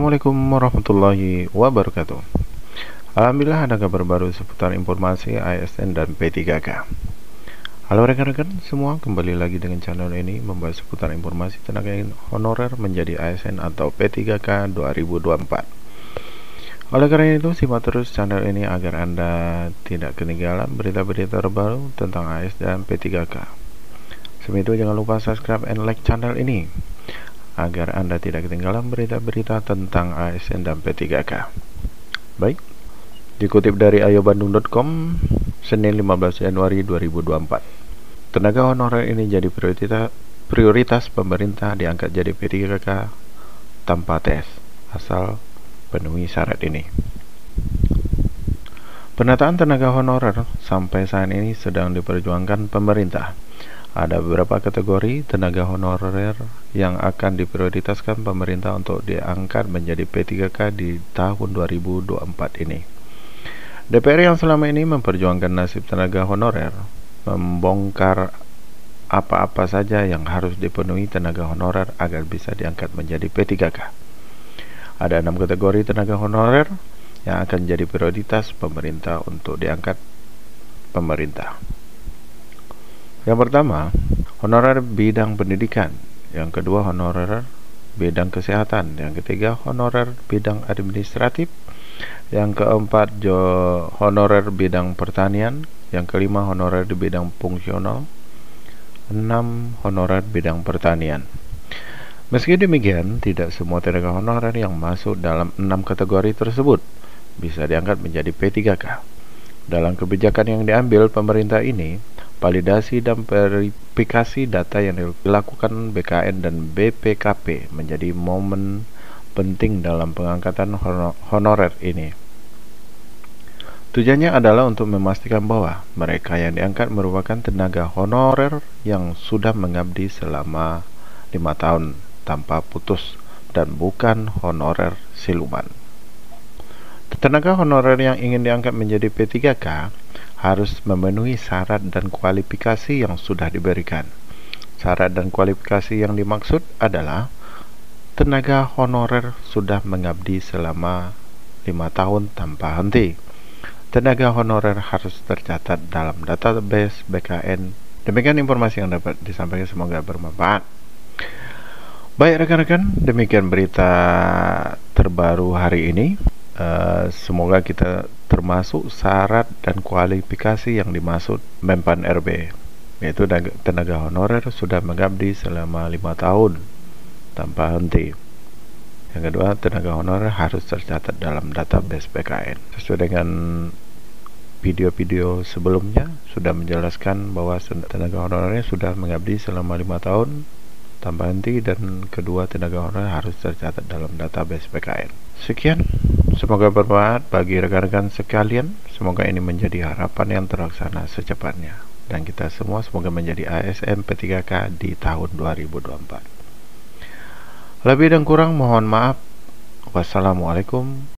Assalamualaikum warahmatullahi wabarakatuh. Alhamdulillah ada kabar baru seputar informasi ASN dan P3K. Halo rekan-rekan semua, kembali lagi dengan channel ini membahas seputar informasi tenaga honorer menjadi ASN atau P3K 2024. Oleh karena itu, simak terus channel ini agar Anda tidak ketinggalan berita-berita terbaru tentang ASN dan P3K. Sebelum itu jangan lupa subscribe and like channel ini agar Anda tidak ketinggalan berita-berita tentang ASN dan P3K. Baik, dikutip dari ayobandung.com, Senin 15 Januari 2024. Tenaga honorer ini jadi prioritas pemerintah diangkat jadi P3K tanpa tes, asal penuhi syarat ini. Penataan tenaga honorer sampai saat ini sedang diperjuangkan pemerintah. Ada beberapa kategori tenaga honorer yang akan diprioritaskan pemerintah untuk diangkat menjadi P3K di tahun 2024 ini. DPR yang selama ini memperjuangkan nasib tenaga honorer membongkar apa-apa saja yang harus dipenuhi tenaga honorer agar bisa diangkat menjadi P3K. Ada 6 kategori tenaga honorer yang akan jadi prioritas pemerintah untuk diangkat pemerintah. Yang pertama, honorer bidang pendidikan. Yang kedua, honorer bidang kesehatan. Yang ketiga, honorer bidang administratif. Yang keempat, honorer bidang pertanian. Yang kelima, honorer di bidang fungsional. 6, honorer bidang pertanian. Meski demikian, tidak semua tenaga honorer yang masuk dalam 6 kategori tersebut bisa diangkat menjadi P3K. Dalam kebijakan yang diambil pemerintah ini, validasi dan verifikasi data yang dilakukan BKN dan BPKP menjadi momen penting dalam pengangkatan honorer ini. Tujuannya adalah untuk memastikan bahwa mereka yang diangkat merupakan tenaga honorer yang sudah mengabdi selama 5 tahun tanpa putus dan bukan honorer siluman. Tenaga honorer yang ingin diangkat menjadi P3K harus memenuhi syarat dan kualifikasi yang sudah diberikan. Syarat dan kualifikasi yang dimaksud adalah tenaga honorer sudah mengabdi selama 5 tahun tanpa henti. Tenaga honorer harus tercatat dalam database BKN. Demikian informasi yang dapat disampaikan, semoga bermanfaat. Baik rekan-rekan, demikian berita terbaru hari ini. Semoga kita termasuk syarat dan kualifikasi yang dimaksud Menpan RB, yaitu tenaga honorer sudah mengabdi selama 5 tahun tanpa henti. Yang kedua, tenaga honorer harus tercatat dalam database BKN. Sesuai dengan video-video sebelumnya sudah menjelaskan bahwa tenaga honorernya sudah mengabdi selama 5 tahun tanpa henti, dan kedua, tenaga honorer harus tercatat dalam database BKN. Sekian, semoga bermanfaat bagi rekan-rekan sekalian. Semoga ini menjadi harapan yang terlaksana secepatnya, dan kita semua semoga menjadi ASN P3K di tahun 2024. Lebih dan kurang mohon maaf. Wassalamualaikum